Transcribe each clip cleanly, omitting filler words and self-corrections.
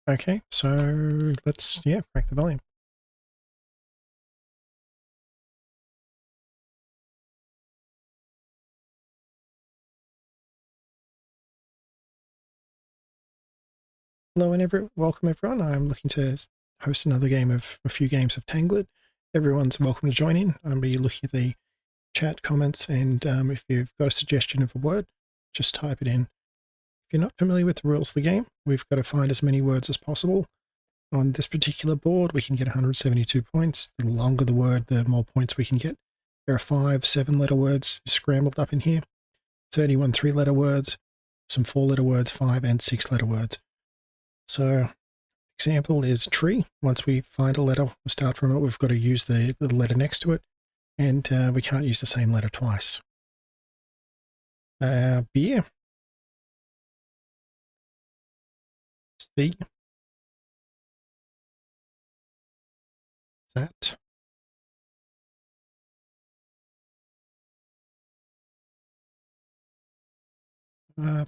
Okay, so let's, crank the volume. Hello and welcome everyone. I'm looking to host another game of a few games of Tanglet. Everyone's welcome to join in. I'll be looking at the chat comments, and if you've got a suggestion of a word, just type it in. If you're not familiar with the rules of the game, we've got to find as many words as possible. On this particular board, we can get 172 points. The longer the word, the more points we can get. There are 5 7-letter words scrambled up in here, 31 3-letter words, some 4-letter words, 5 and 6-letter words. So example is tree. Once we find a letter, we start from it, we've got to use the letter next to it, and we can't use the same letter twice. Beer. C. That.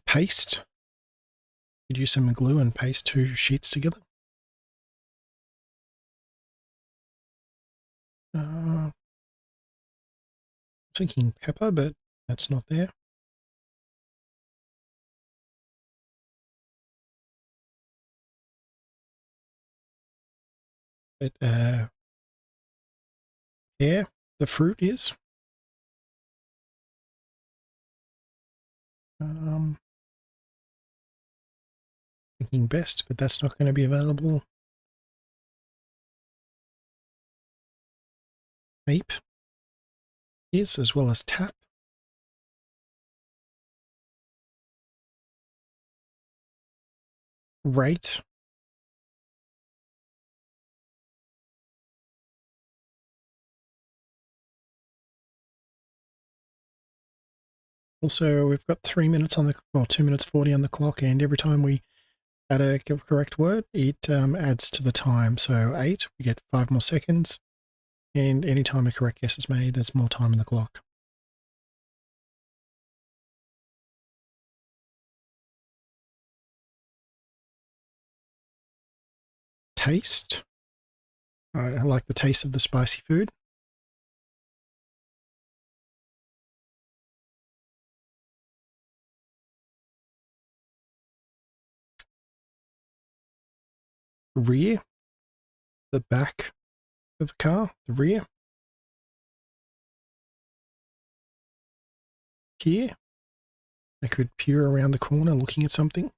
Paste. You'd use some glue and paste 2 sheets together. Thinking pepper, but that's not there. But yeah, the fruit is. Thinking best, but that's not going to be available. Ape is, as well as tap. Rate. Also, we've got 3 minutes on the, or 2 minutes 40 on the clock, and every time we add a correct word, it adds to the time. So 8, we get 5 more seconds, and anytime a correct guess is made, there's more time on the clock. Taste. I like the taste of the spicy food. Rear. The back of the car, the rear. Here. I could peer around the corner looking at something.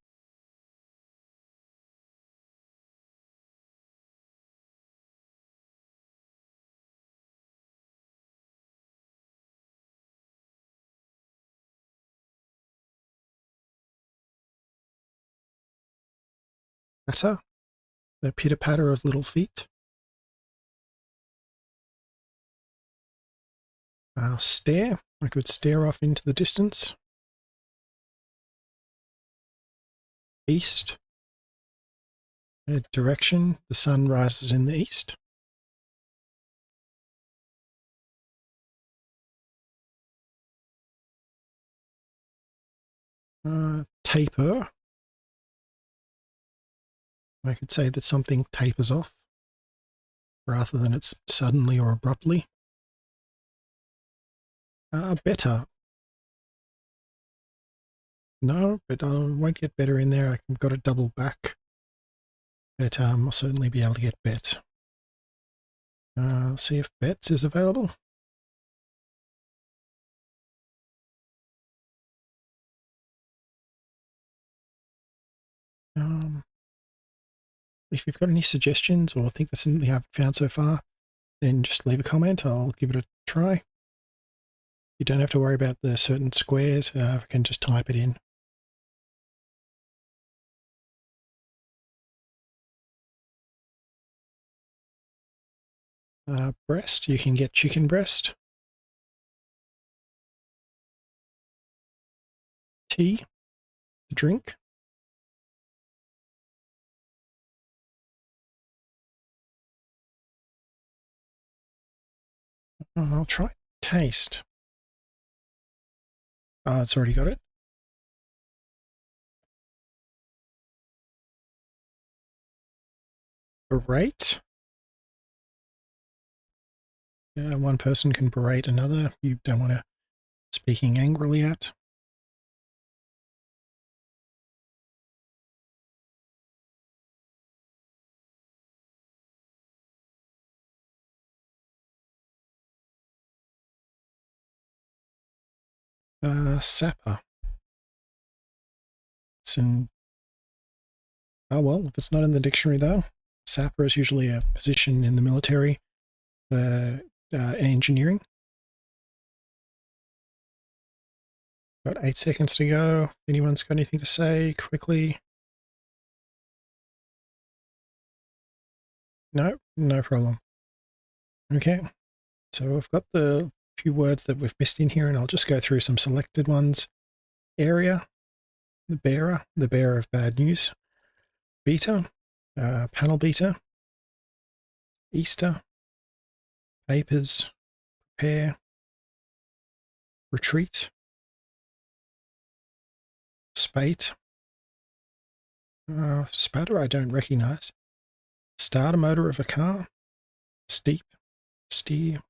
Patter. The pitter-patter of little feet. Stare. I could stare off into the distance. East. Direction. The sun rises in the east. Taper. I could say that something tapers off rather than it's suddenly or abruptly. Better. No, but I won't get better in there. I've got to double back. But I'll certainly be able to get bet. See if bets is available. If you've got any suggestions or think there's something I haven't found so far, then just leave a comment. I'll give it a try. You don't have to worry about the certain squares. I can just type it in. Breast, you can get chicken breast. Tea, the drink. I'll try taste. It's already got it. Berate. One person can berate another you don't want to speaking angrily at. Sapper. It's in. Oh well, if it's not in the dictionary though, sapper is usually a position in the military, engineering. Got 8 seconds to go. Anyone's got anything to say quickly? No, no problem. Okay, so we've got the few words that we've missed in here, and I'll just go through some selected ones. Area, the bearer of bad news. Beta, panel beta. Easter, papers, prepare, retreat, spate. Spatter I don't recognize. Starter motor of a car. Steep, steer.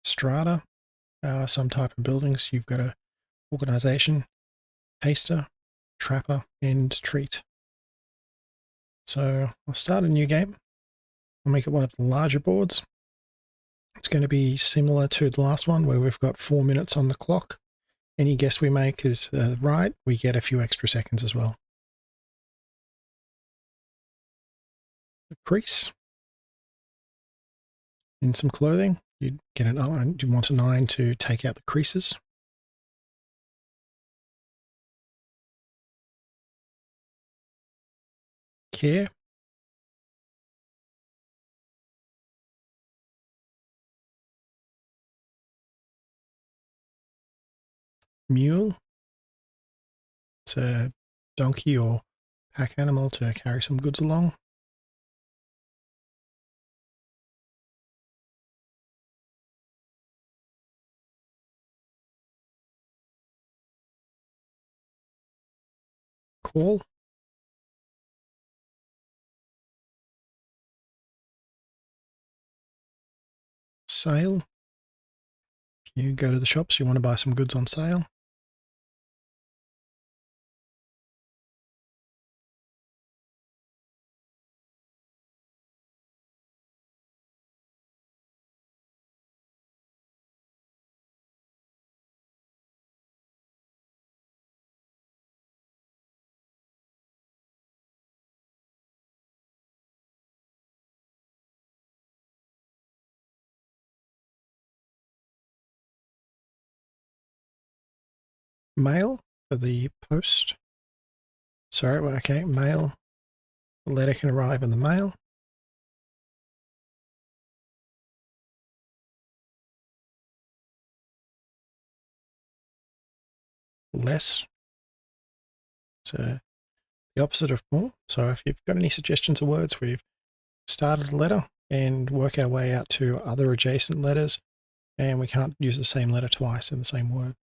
Strata, some type of buildings. You've got a organization. Taster, trapper, and treat. So I'll start a new game. I'll make it one of the larger boards. It's going to be similar to the last one where we've got 4 minutes on the clock. Any guess we make is right, we get a few extra seconds as well. The crease. In some clothing, you'd get an iron. You want an iron to take out the creases. Care. Mule. It's a donkey or pack animal to carry some goods along. Call. Sale. If you go to the shops, you want to buy some goods on sale. Mail for the post. Sorry, okay, mail. The letter can arrive in the mail. Less. It's the opposite of more. So if you've got any suggestions of words where you've started a letter and work our way out to other adjacent letters, and we can't use the same letter twice in the same word.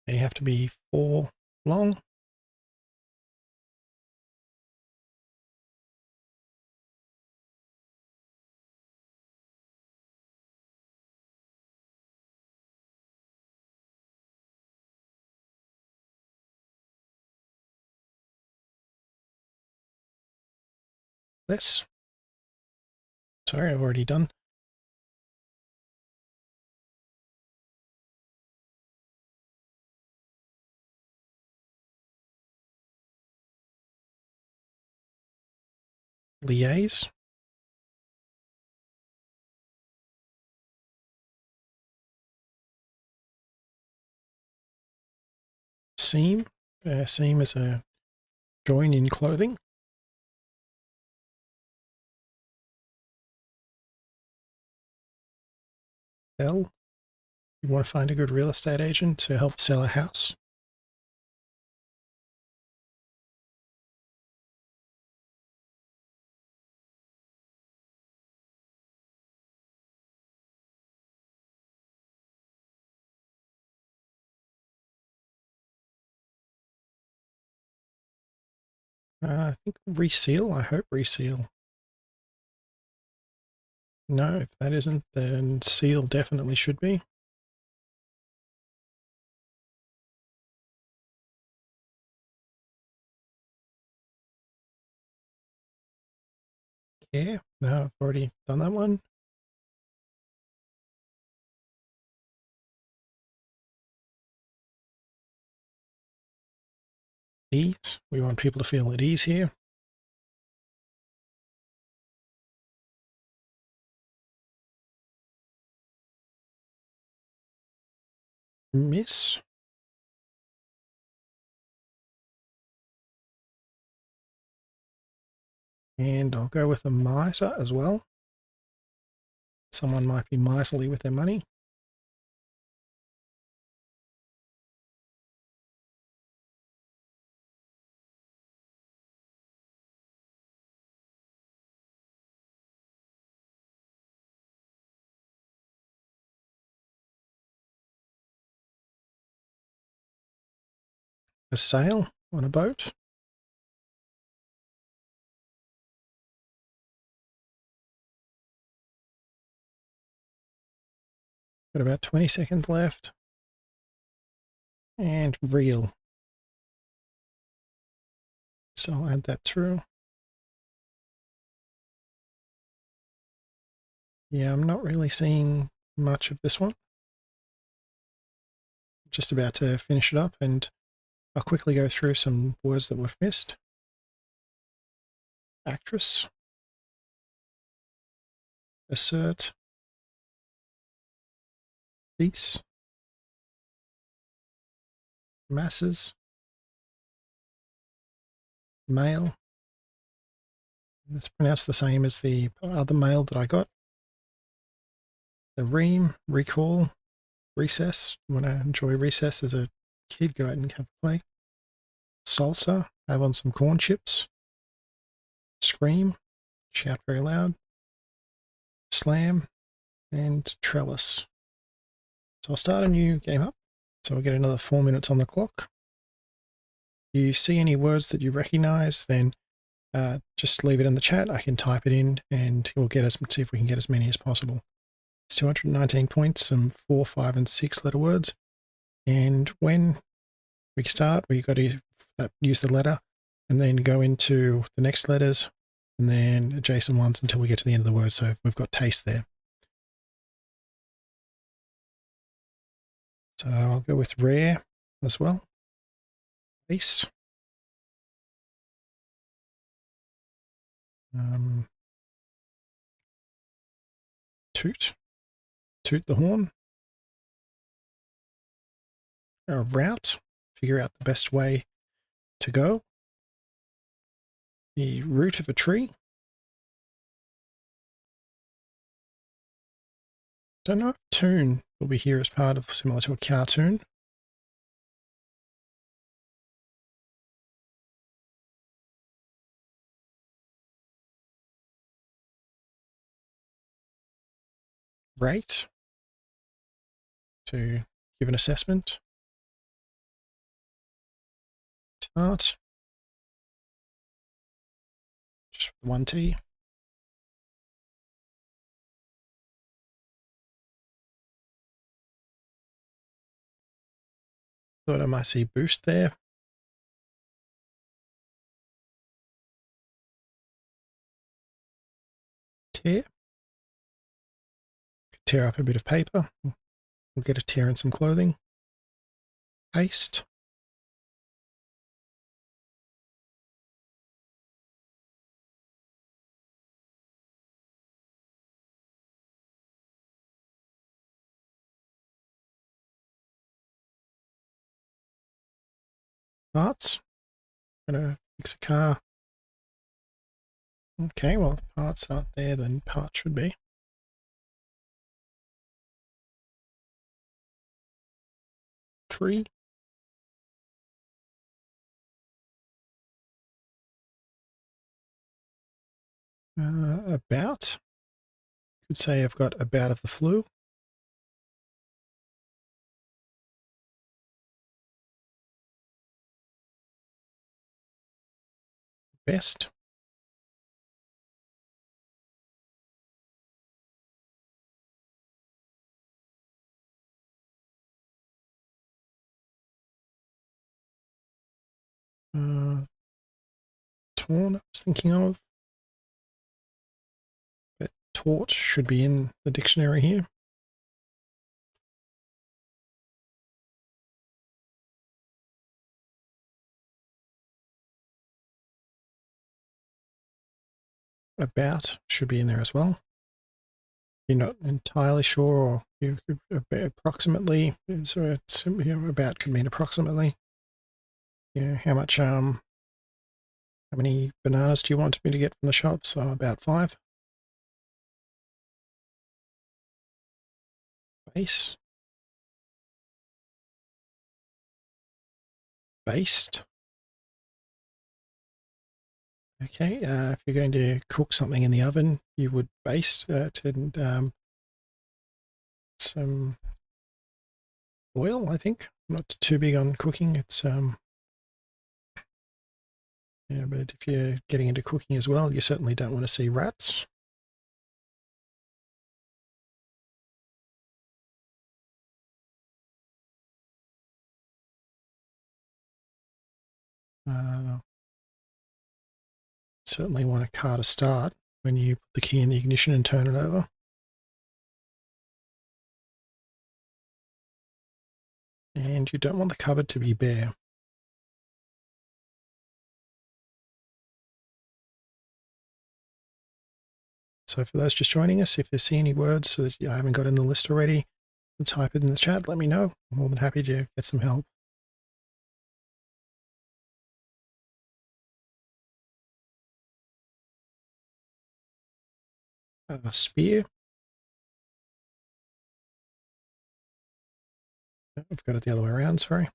They have to be 4 long. Less. Sorry, I've already done. Liaise. Seam. Seam is a join in clothing. Sell. You want to find a good real estate agent to help sell a house. I think reseal. I hope reseal. No, if that isn't, then seal definitely should be. Yeah, no, I've already done that one. Ease. We want people to feel at ease here. Miss. And I'll go with a miser as well. Someone might be miserly with their money. A sail on a boat. Got about 20 seconds left. And reel. So I'll add that through. Yeah, I'm not really seeing much of this one. Just about to finish it up, and I'll quickly go through some words that we've missed. Actress. Assert. Cease. Masses. Male. It's pronounced the same as the other mail that I got. The ream, recall, recess. You want to enjoy recess as a kid, go out and have a play. Salsa, have on some corn chips. Scream, shout very loud. Slam, and trellis. So I'll start a new game up. So we'll get another 4 minutes on the clock. If you see any words that you recognize, then just leave it in the chat. I can type it in and we'll see if we can get as many as possible. It's 219 points, some 4, 5, and 6 letter words. And when we start, we've got to use the letter and then go into the next letters and then adjacent ones until we get to the end of the word. So we've got taste there. So I'll go with rare as well. Ace. Toot. Toot the horn. Route. Figure out the best way to go. The root of a tree. Don't know if tune will be here as part of similar to a cartoon. Rate. To give an assessment. Tart. Just with one T. Thought I might see boost there. Tear. Could tear up a bit of paper. We'll get a tear in some clothing. Paste. Parts. Gonna fix a car. Okay, well, if parts aren't there, then parts should be. Tree. About. Could say I've got a bout of the flu. best. Torn, I was thinking of. But taught should be in the dictionary here. About should be in there as well. You're not entirely sure, or you could approximately. So it's, about could mean approximately. Yeah, how much? How many bananas do you want me to get from the shop? So about 5. Base. Based. Okay, if you're going to cook something in the oven, you would baste it in some oil, I think. I'm not too big on cooking. It's yeah, but if you're getting into cooking as well, you certainly don't want to see rats. Uh, certainly want a car to start when you put the key in the ignition and turn it over. And you don't want the cupboard to be bare. So for those just joining us, if you see any words that I haven't got in the list already, type it in the chat, let me know. I'm more than happy to get some help. Spear. I've got it the other way around, sorry.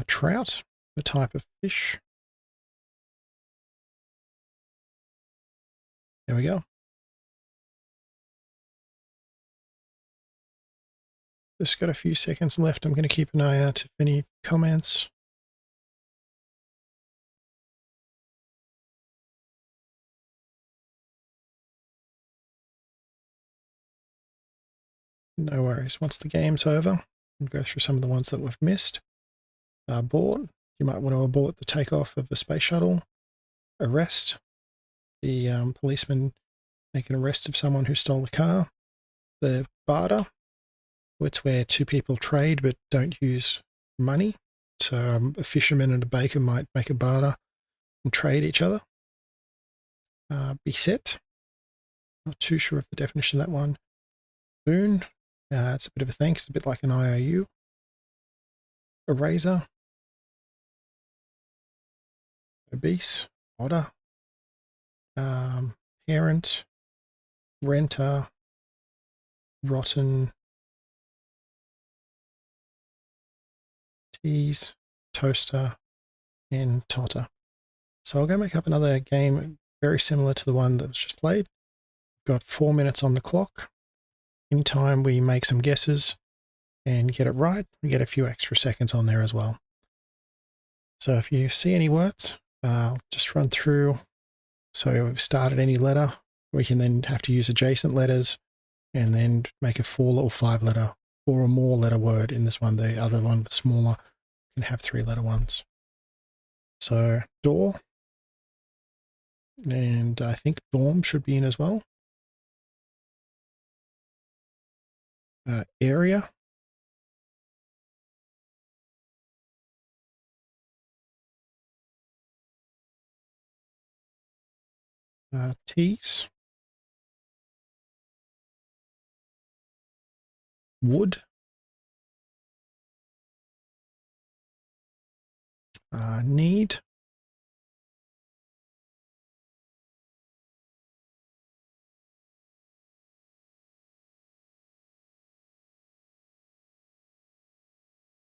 Trout, a type of fish. There we go. Just got a few seconds left. I'm going to keep an eye out if any comments. No worries. Once the game's over, we'll go through some of the ones that we've missed. Abort. You might want to abort the takeoff of the space shuttle. Arrest. The policeman make an arrest of someone who stole a car. The barter. It's where two people trade but don't use money. So a fisherman and a baker might make a barter and trade each other. Beset. Not too sure of the definition of that one. Boon. It's a bit of a thanks, a bit like an IOU. Eraser. Obese. Otter. Parent. Renter. Rotten. Tease. Toaster. And Totter. So I'll go make up another game very similar to the one that was just played. Got 4 minutes on the clock. Anytime we make some guesses and get it right, we get a few extra seconds on there as well. So if you see any words, I'll just run through. So we've started any letter. We can then have to use adjacent letters and then make a 4 or 5 letter or a more letter word in this one. The other one, smaller, can have 3 letter ones. So door. And I think dorm should be in as well. Area. Tease. Wood. Need.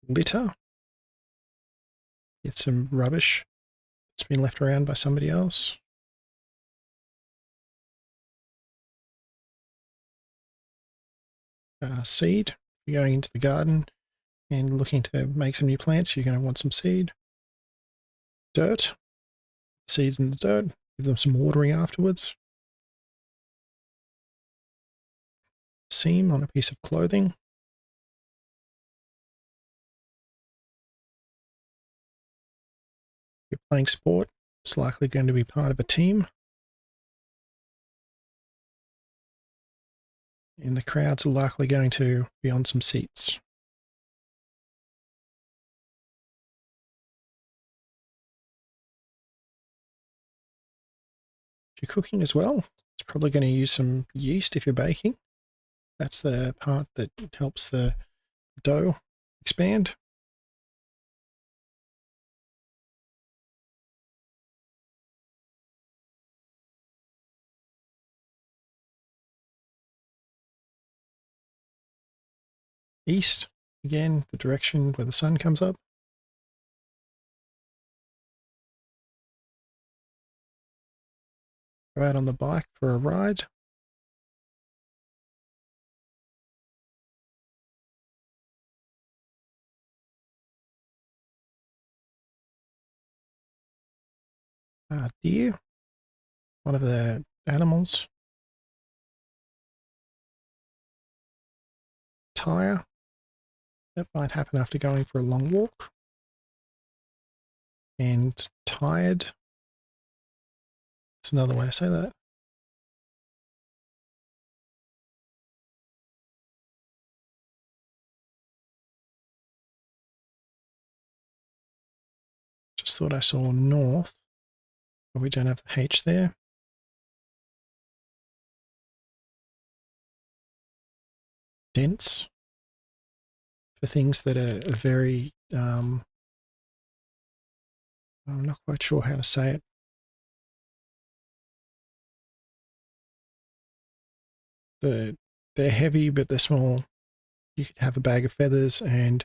Litter. Get some rubbish that's been left around by somebody else. Seed. You're going into the garden and looking to make some new plants, you're going to want some seed. Dirt. Seeds in the dirt. Give them some watering afterwards. Seam on a piece of clothing. You're playing sport. It's likely going to be part of a team. And the crowds are likely going to be on some seats. If you're cooking as well, it's probably going to use some yeast if you're baking. That's the part that helps the dough expand. East, again, the direction where the sun comes up. Go out on the bike for a ride. Deer, one of the animals. Tire, that might happen after going for a long walk. And tired, that's another way to say that. Just thought I saw north, but we don't have the H there. Dense, for things that are very, I'm not quite sure how to say it. They're heavy, but they're small. You could have a bag of feathers and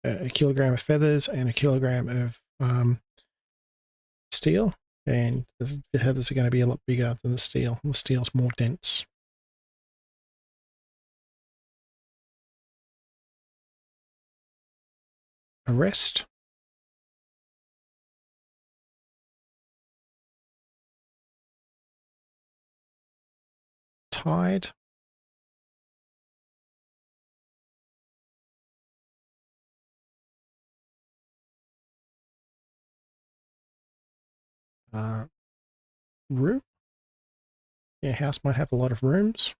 a kilogram of feathers and a kilogram of steel, and the feathers are going to be a lot bigger than the steel. The steel's more dense. Arrest. Tide. Room. Your house might have a lot of rooms.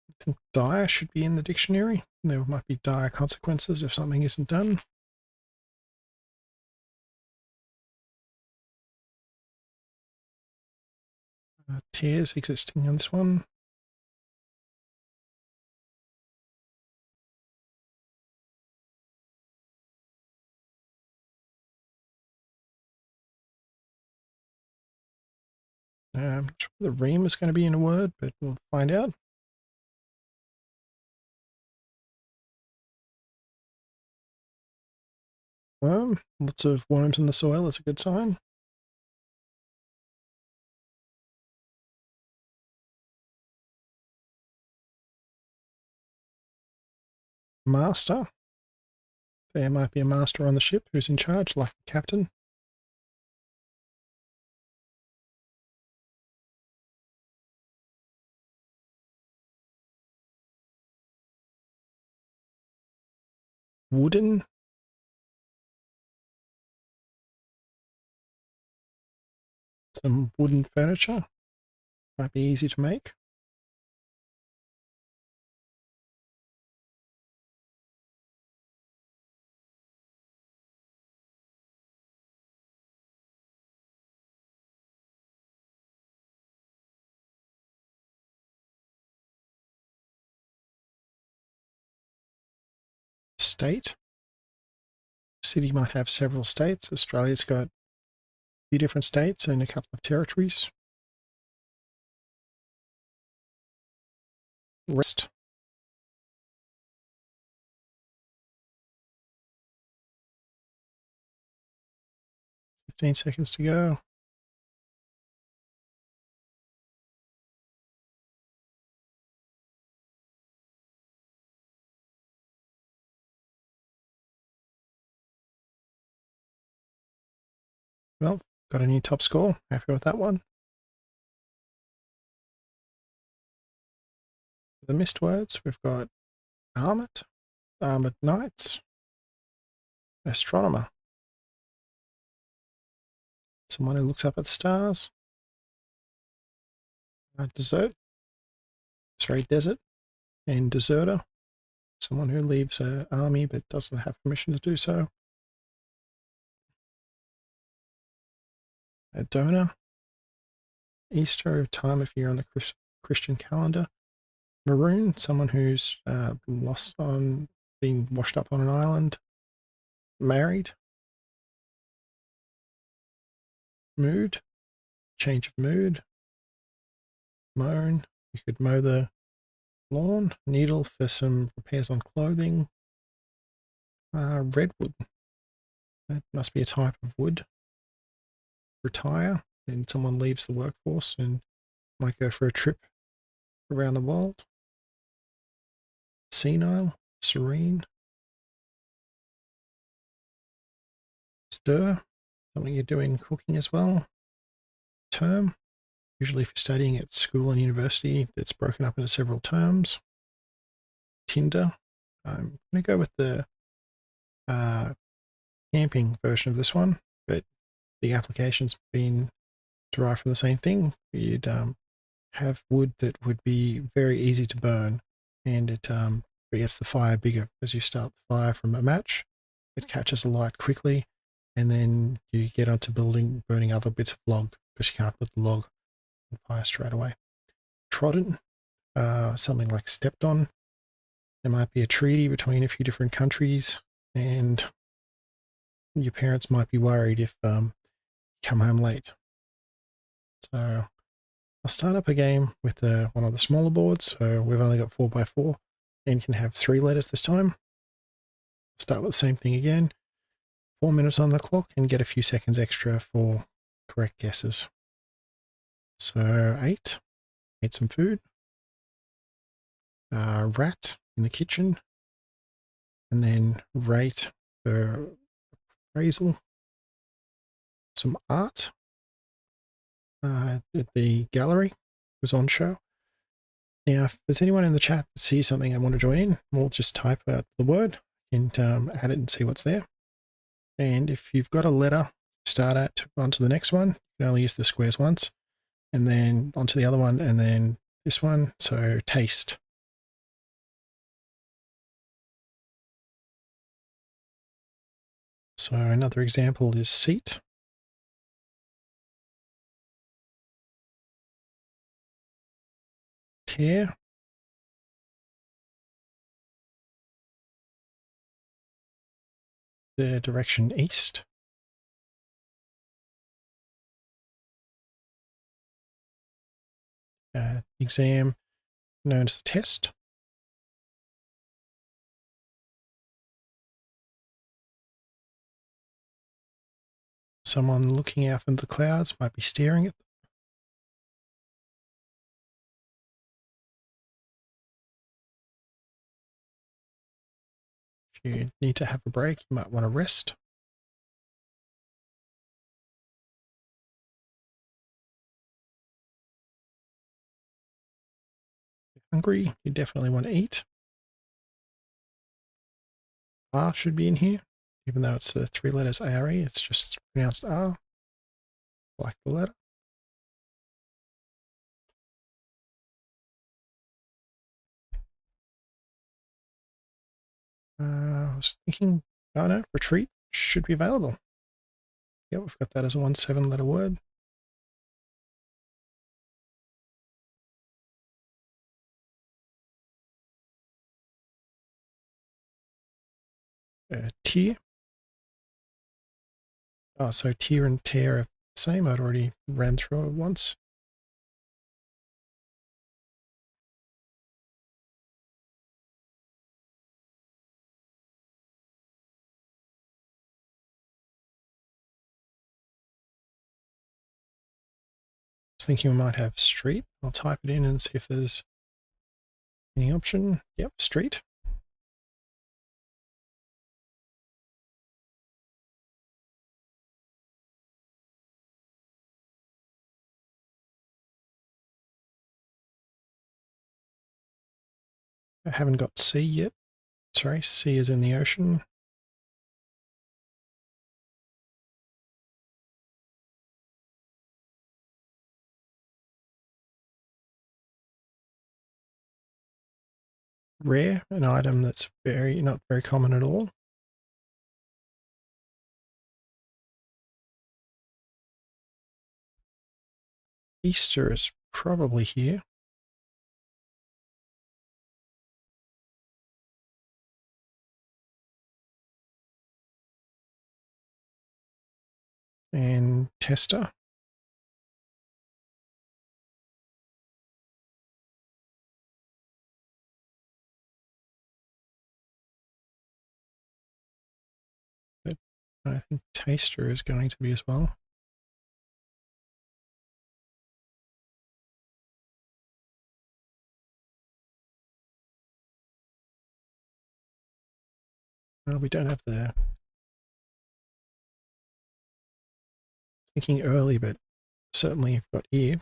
I think dire should be in the dictionary. There might be dire consequences if something isn't done. Tears existing in this one. I'm not sure the ream is going to be in a word, but we'll find out. Worm. Lots of worms in the soil is a good sign. Master. There might be a master on the ship who's in charge, like the captain. Wooden. Some wooden furniture. Might be easy to make. State. City might have several states. Australia's got a few different states and a couple of territories. Rest. 15 seconds to go. Well, got a new top score. Happy with that one. For the missed words, we've got armored, armored knights, astronomer, someone who looks up at the stars, desert, and deserter, someone who leaves an army but doesn't have permission to do so, a donor, Easter, time of year on the Christian calendar, maroon, someone who's lost on being washed up on an island, married, mood, change of mood, mown, you could mow the lawn, needle for some repairs on clothing, redwood, that must be a type of wood, retire, and someone leaves the workforce and might go for a trip around the world, senile, serene, stir, something you do in cooking as well, term, usually if you're studying at school and university, that's broken up into several terms, Tinder, I'm going to go with the camping version of this one, but the application's been derived from the same thing. You'd have wood that would be very easy to burn, and it gets the fire bigger as you start the fire from a match. It catches the light quickly, and then you get onto burning other bits of log because you can't put the log on fire straight away. Trodden, something like stepped on. There might be a treaty between a few different countries, and your parents might be worried if you come home late. So I'll start up a game with one of the smaller boards. So we've only got 4x4 and can have 3 letters this time. Start with the same thing again. 4 minutes on the clock and get a few seconds extra for correct guesses. So 8, ate some food. Rat in the kitchen. And then rate for appraisal. Some art at the gallery was on show. Now, if there's anyone in the chat that sees something and want to join in, we'll just type out the word and add it and see what's there. And if you've got a letter, start at onto the next one. You can only use the squares once, and then onto the other one, and then this one. So taste. So another example is seat. Tear. The direction east. Exam known as the test. Someone looking out from the clouds might be staring at them. If you need to have a break, you might want to rest. If you're hungry, you definitely want to eat. R should be in here, even though it's the 3 letters ARE, it's just pronounced R, like the letter. I was thinking, oh no, retreat should be available. Yeah, we've got that as a 1 7-letter word. Tier. Oh, so tier and tear are the same. I'd already ran through it once. thinking we might have street. I'll type it in and see if there's any option. Yep, street. I haven't got sea yet. Sorry, sea is in the ocean. Rare, an item that's not very common at all. Easter is probably here. And tester. But I think taster is going to be as well. Well, we don't have the thinking early, but certainly you've got ear.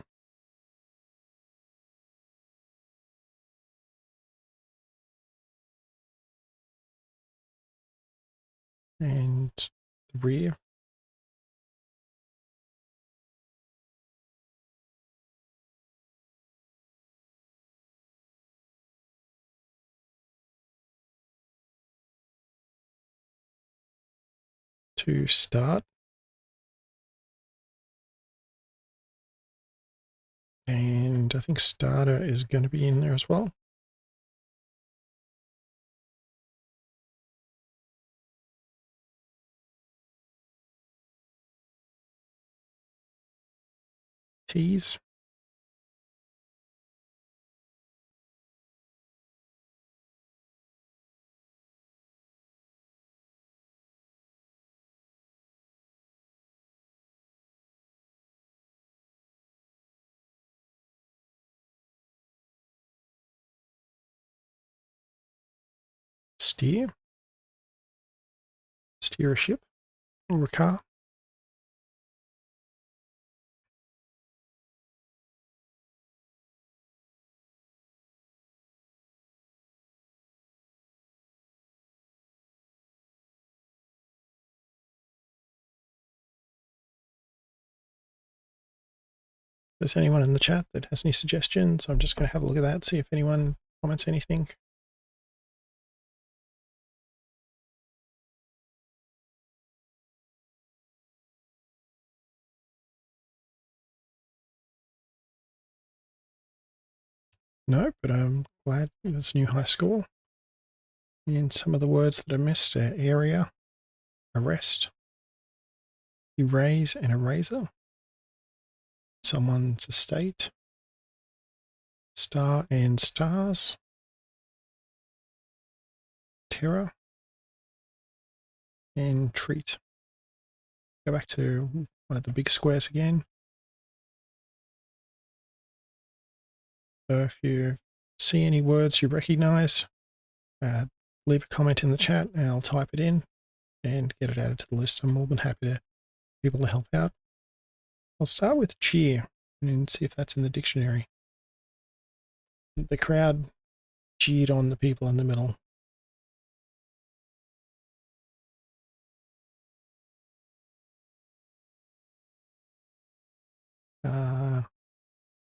And the rear. To start. And I think starter is going to be in there as well. Tease. Steer. Steer a ship or a car. If there's anyone in the chat that has any suggestions, I'm just going to have a look at that, see if anyone comments anything. No, but I'm glad there's a new high score. And some of the words that are missed are area, arrest, erase and eraser, someone's estate, star and stars, terror, and treat. Go back to one of the big squares again. So if you see any words you recognize, leave a comment in the chat and I'll type it in and get it added to the list. I'm more than happy to people to help out. I'll start with cheer and see if that's in the dictionary. The crowd cheered on the people in the middle.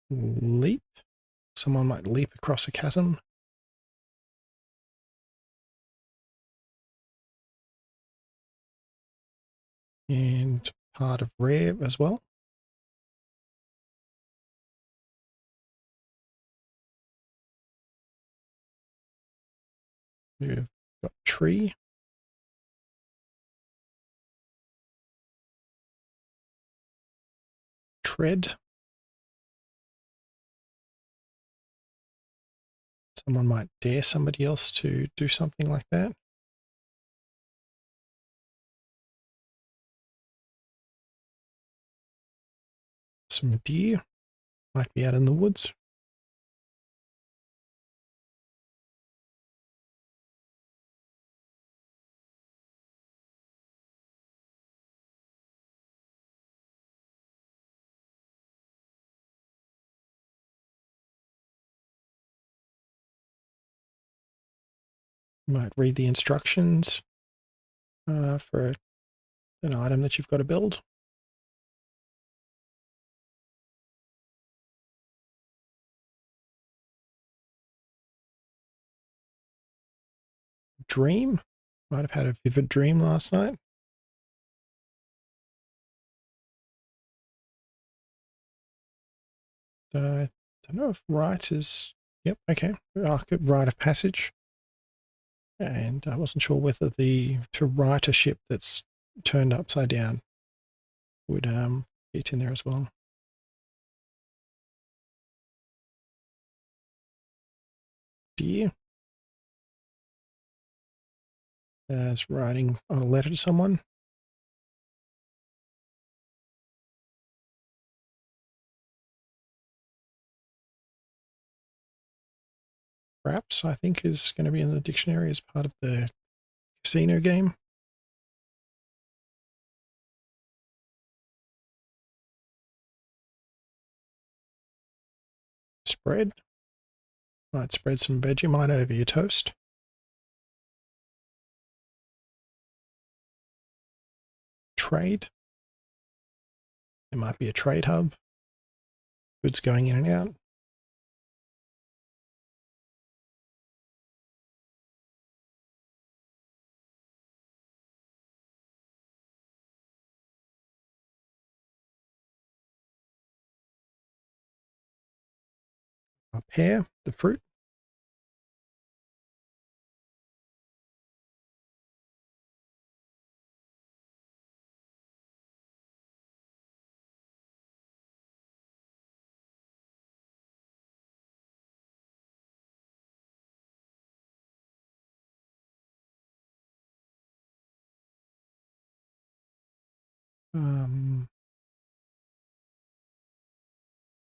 Leap. Someone might leap across a chasm. And part of rare as well. We've got tree. Tread. Someone might dare somebody else to do something like that. Some deer. Might be out in the woods. Might read the instructions for an item that you've got to build. Dream. Might have had a vivid dream last night. I don't know if right is... Yep, okay. Rite of passage. And I wasn't sure whether to right a ship that's turned upside down would fit in there as well. Dear. As writing on a letter to someone. Perhaps, I think, is going to be in the dictionary as part of the casino game. Spread. Might spread some Vegemite over your toast. Trade. It might be a trade hub. Goods going in and out. A pear, the fruit.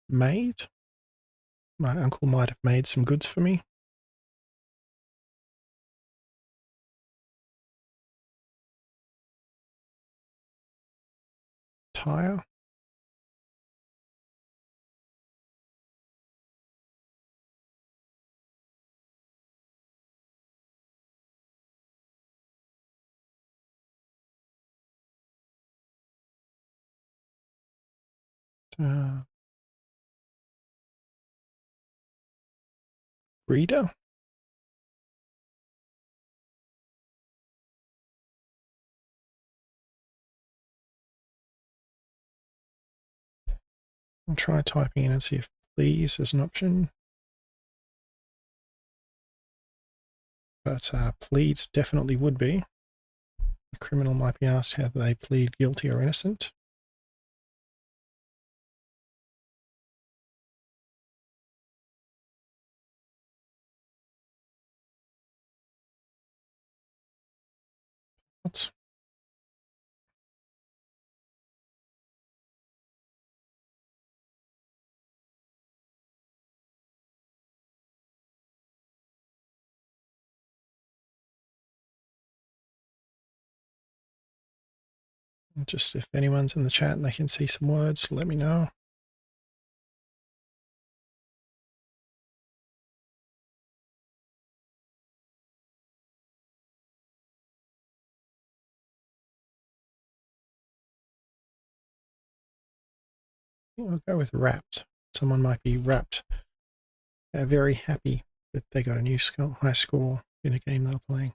Made. My uncle might have made some goods for me. Tire. Reader. I'll try typing in and see if please is an option. But pleads definitely would be. The criminal might be asked how they plead guilty or innocent. What? Just if anyone's in the chat and they can see some words, let me know. I'll go with wrapped. Someone might be wrapped. They're very happy that they got a new high score in a game they're playing.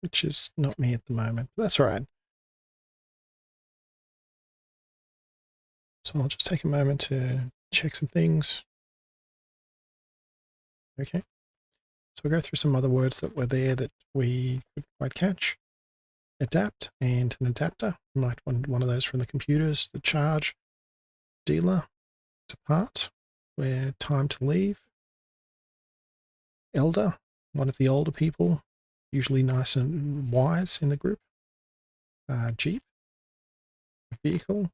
Which is not me at the moment, but that's all right. So I'll just take a moment to check some things. Okay. So we'll go through some other words that were there that we couldn't quite catch. Adapt and an adapter. You might want one of those from the computers. The charge. Dealer. Depart. Where time to leave. Elder. One of the older people. Usually nice and wise in the group. Jeep. Vehicle.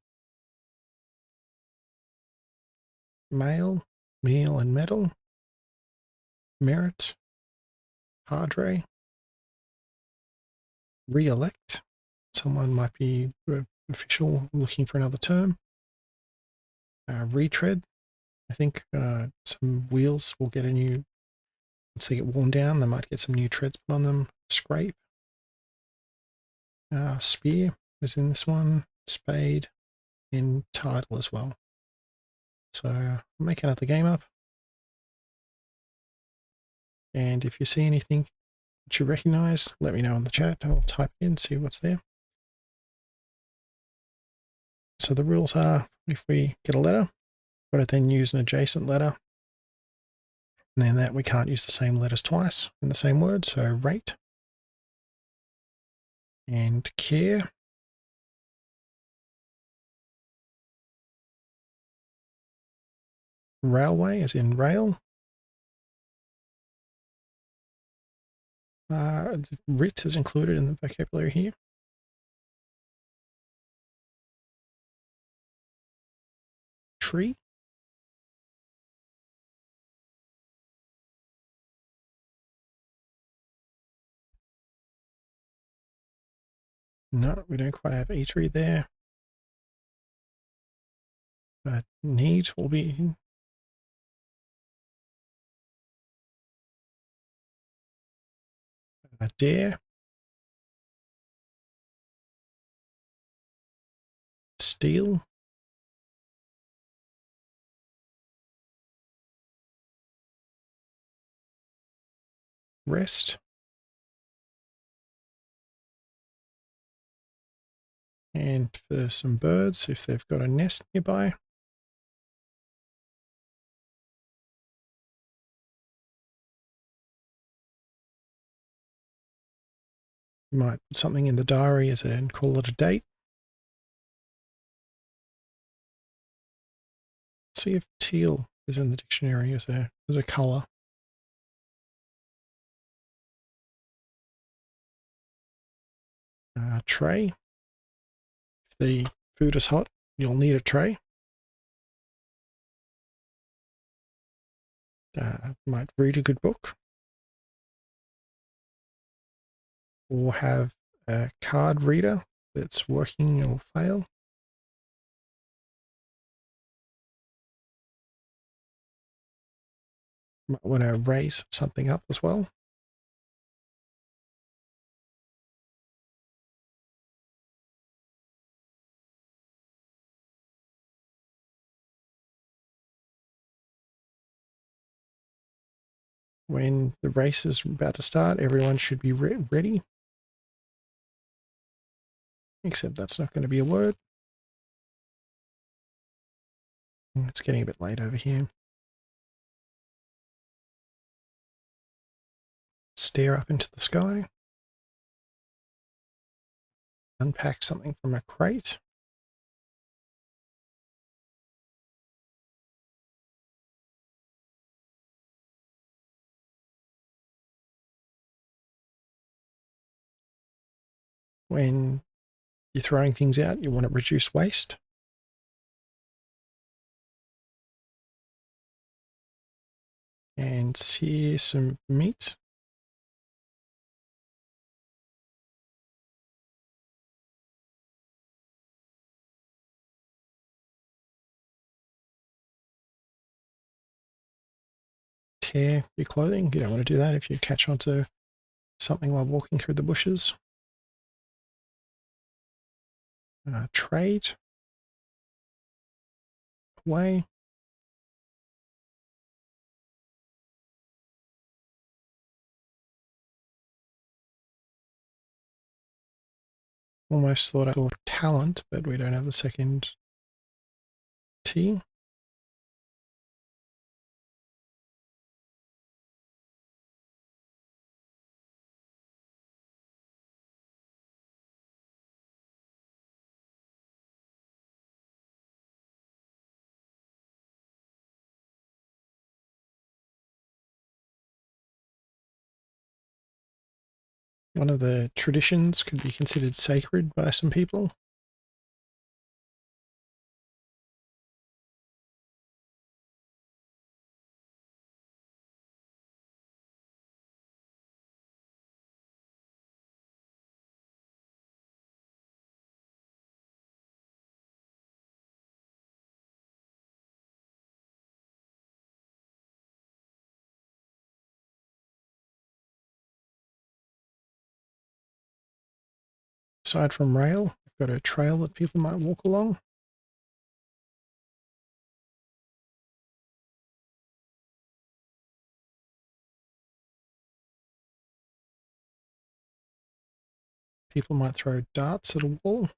Mail, meal and metal, merit, padre, re-elect. Someone might be official looking for another term. Retread. I think some wheels will get a new, once they get worn down, they might get some new treads put on them. Scrape. Spear is in this one. Spade and title as well. So I'll make another game up. And if you see anything that you recognize, let me know in the chat. I'll type it in, see what's there. So the rules are, if we get a letter, got to then use an adjacent letter. And then that we can't use the same letters twice in the same word. So rate and care. Railway, as in rail. Writ is included in the vocabulary here. Tree. No, we don't quite have eatery there. But need will be dare. Steal. Rest. And for some birds, if they've got a nest nearby. You might put something in the diary and call it a date. Let's see if teal is in the dictionary as a colour. Tray. If the food is hot, you'll need a tray. Might read a good book. Or have a card reader that's working or fail. Might want to raise something up as well. When the race is about to start, everyone should be ready. Except that's not going to be a word. It's getting a bit late over here. Stare up into the sky. Unpack something from a crate. When you're throwing things out, you want to reduce waste. And sear some meat. Tear your clothing. You don't want to do that if you catch onto something while walking through the bushes. Trade. Away. Almost thought I saw talent, but we don't have the second T. One of the traditions could be considered sacred by some people. aside from rail, we've got a trail that people might walk along. People might throw darts at a wall.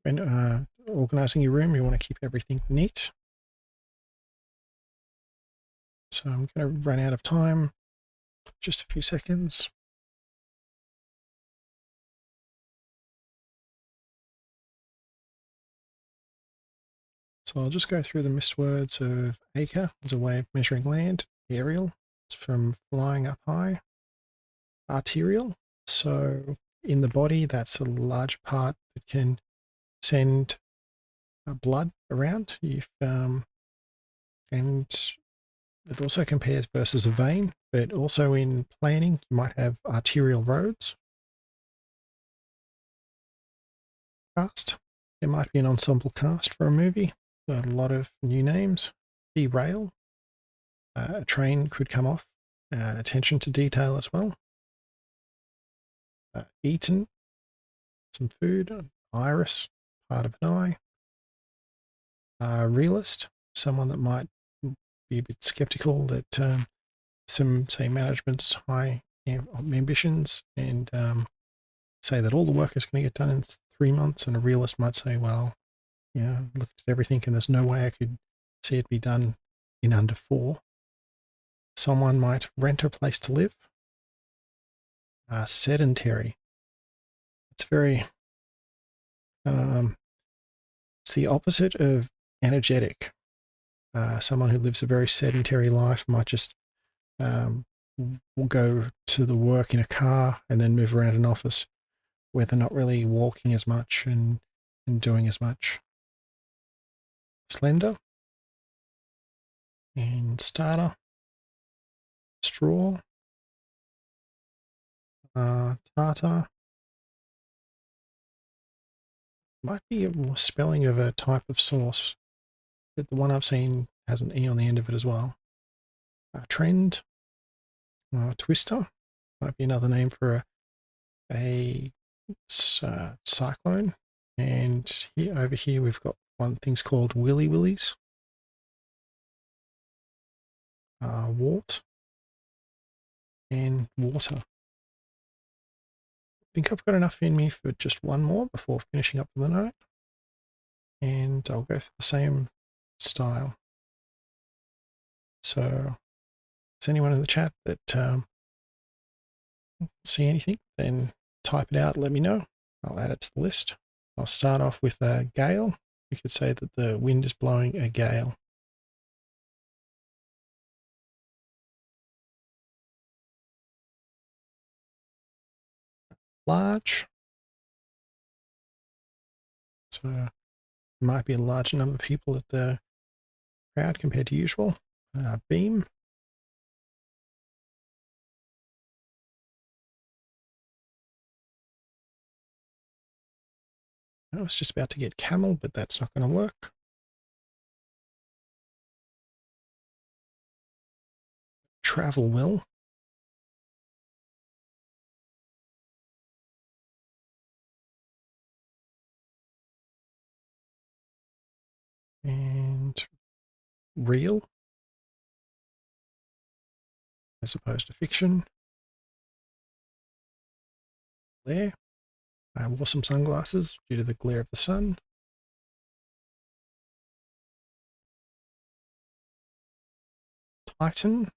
When organizing your room, you want to keep everything neat. So I'm going to run out of time. Just a few seconds. So I'll just go through the missed words of acre as a way of measuring land. Aerial, it's from flying up high. Arterial, so in the body, that's a large part that can send blood around. And it also compares versus a vein, but also in planning, you might have arterial roads. Cast, there might be an ensemble cast for a movie. A lot of new names. Derail, a train could come off. Attention to detail as well. Eaten, some food. Iris, part of an eye. Realist, someone that might be a bit skeptical that some, say, management's high ambitions and say that all the work is going to get done in 3 months, and a realist might say, well, yeah, looked at everything and there's no way I could see it be done in under 4. Someone might rent a place to live. Sedentary. It's very, it's the opposite of energetic. Someone who lives a very sedentary life might just will go to the work in a car and then move around an office where they're not really walking as much and doing as much. Slender and starter. Straw. Tartar. Might be a spelling of a type of sauce. The one I've seen has an E on the end of it as well. Trend. Twister. Might be another name for a cyclone. And over here we've got things called willy willies. Wart. And water. I think I've got enough in me for just one more before finishing up for the night. And I'll go for the same style. So, is anyone in the chat that see anything, then type it out, let me know. I'll add it to the list. I'll start off with a gale. We could say that the wind is blowing a gale. Large. So, there might be a large number of people at the crowd compared to usual. Beam. I was just about to get camel, but that's not going to work. Travel will. And real as opposed to fiction. Glare. I wore some sunglasses due to the glare of the sun. Titan.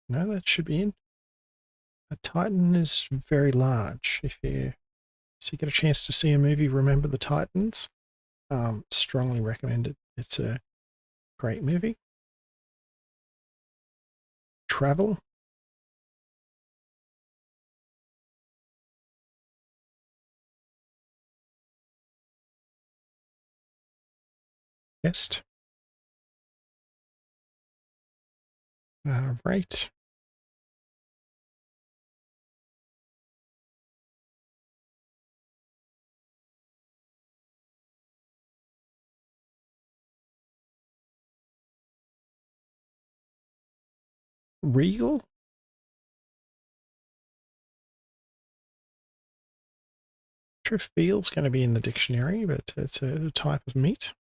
No, that should be in. A Titan is very large. If you get a chance to see a movie, remember the Titans. Strongly recommend it. It's a great movie. Travel. Guest. Rate. Regal. Not sure if veal's going to be in the dictionary, but it's a type of meat.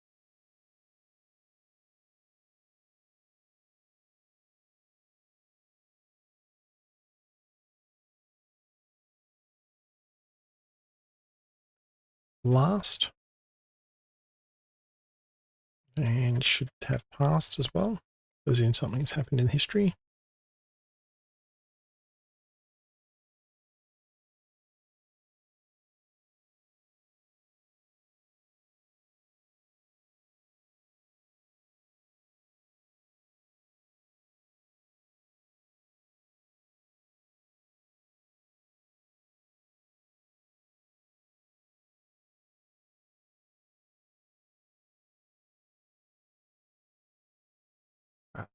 Last. And should have past as well, as in something that's happened in history.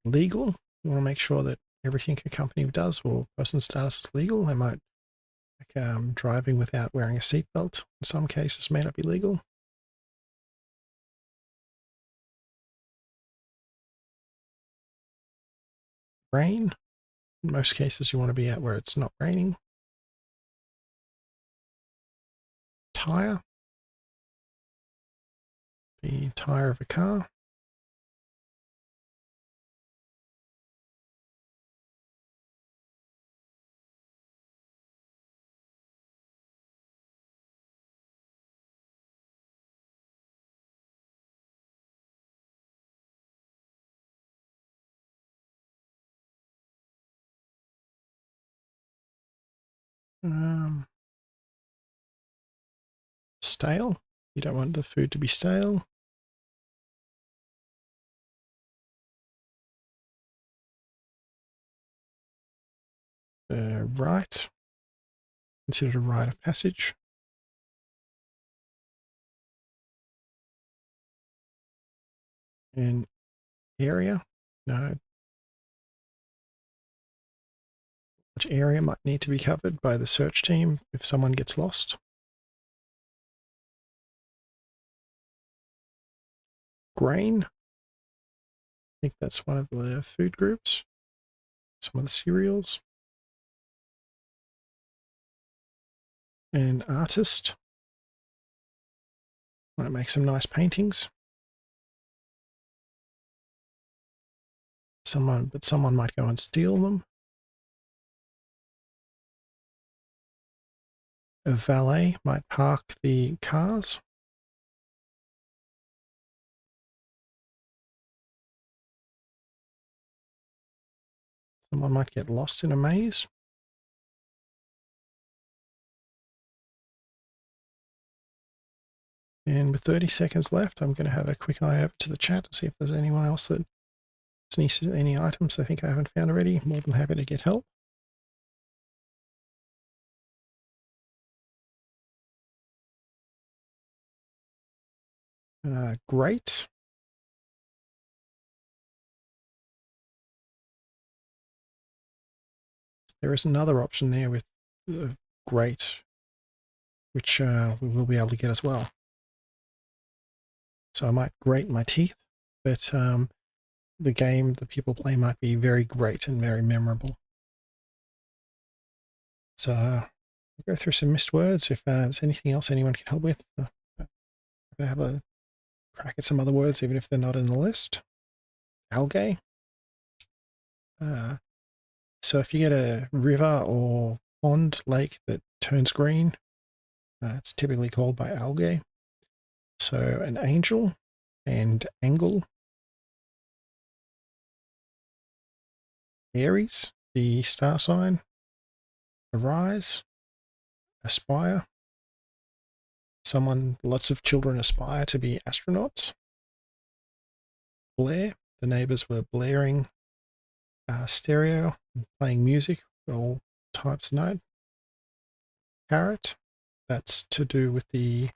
Legal. You want to make sure that everything a company does or person's status is legal. They might, like driving without wearing a seatbelt, in some cases may not be legal. Rain. In most cases, you want to be out where it's not raining. Tire. The tire of a car. Stale. You don't want the food to be stale. Right. Considered a rite of passage. And area. No. Which area might need to be covered by the search team if someone gets lost. Grain. I think that's one of the food groups. Some of the cereals. And artist. Might make some nice paintings. But someone might go and steal them. A valet might park the cars. Someone might get lost in a maze. And with 30 seconds left, I'm going to have a quick eye over to the chat to see if there's anyone else that needs any items they think I haven't found already. More than happy to get help. Great. There is another option there with great, which we will be able to get as well. So I might grate my teeth, but the game that people play might be very great and very memorable. So I'll go through some missed words. If there's anything else anyone can help with, I'm going to have a crack at some other words, even if they're not in the list. Algae. So if you get a river or pond, lake that turns green, it's typically called by algae. So an angel and angle. Aries, the star sign. Arise. Aspire. Lots of children aspire to be astronauts. Blare, the neighbors were blaring stereo, playing music, all types of note. Carat, that's to do with the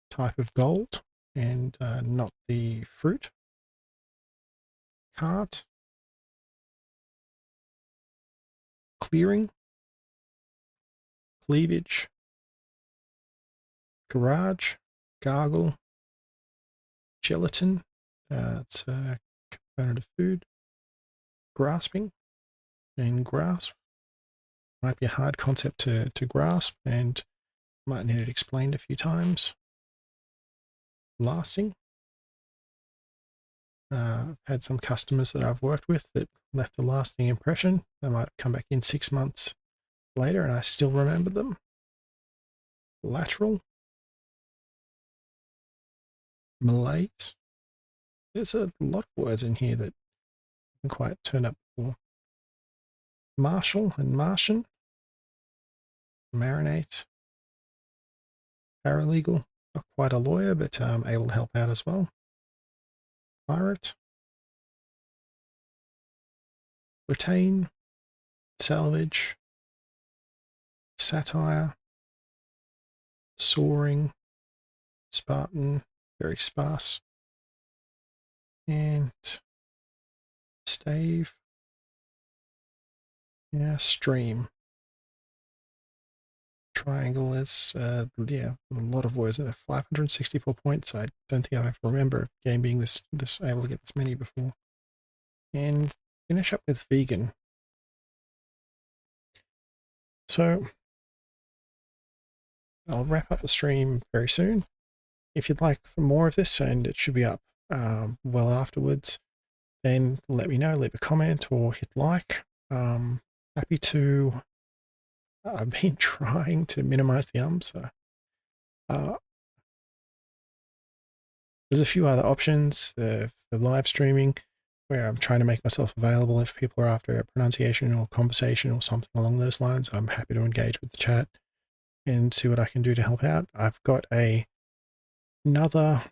type of gold and not the fruit. Cart, clearing, cleavage, garage, gargle, gelatin, it's a component of food, grasping, and grasp might be a hard concept to grasp and might need it explained a few times. Lasting, I've had some customers that I've worked with that left a lasting impression. They might come back in 6 months later and I still remember them. Lateral, malate. There's a lot of words in here that haven't quite turned up before. Marshal and Martian. Marinate. Paralegal. Not quite a lawyer, but able to help out as well. Pirate. Retain. Salvage. Satire. Soaring. Spartan. Very sparse. And stave. Yeah, stream. Triangle is, yeah, a lot of words. 564 points. I don't think I ever remember a game being this able to get this many before. And finish up with vegan. So I'll wrap up the stream very soon. If you'd like for more of this, and it should be up well afterwards, then let me know, leave a comment or hit like. Happy to. I've been trying to minimize the ums. There's a few other options for live streaming where I'm trying to make myself available if people are after a pronunciation or conversation or something along those lines. I'm happy to engage with the chat and see what I can do to help out. I've got another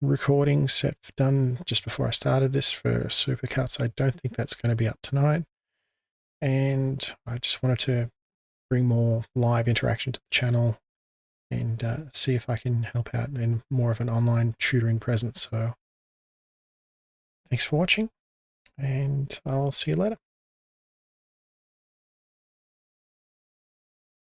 recording set done just before I started this for Supercuts. I don't think that's going to be up tonight. And I just wanted to bring more live interaction to the channel and see if I can help out in more of an online tutoring presence. So thanks for watching, and I'll see you later.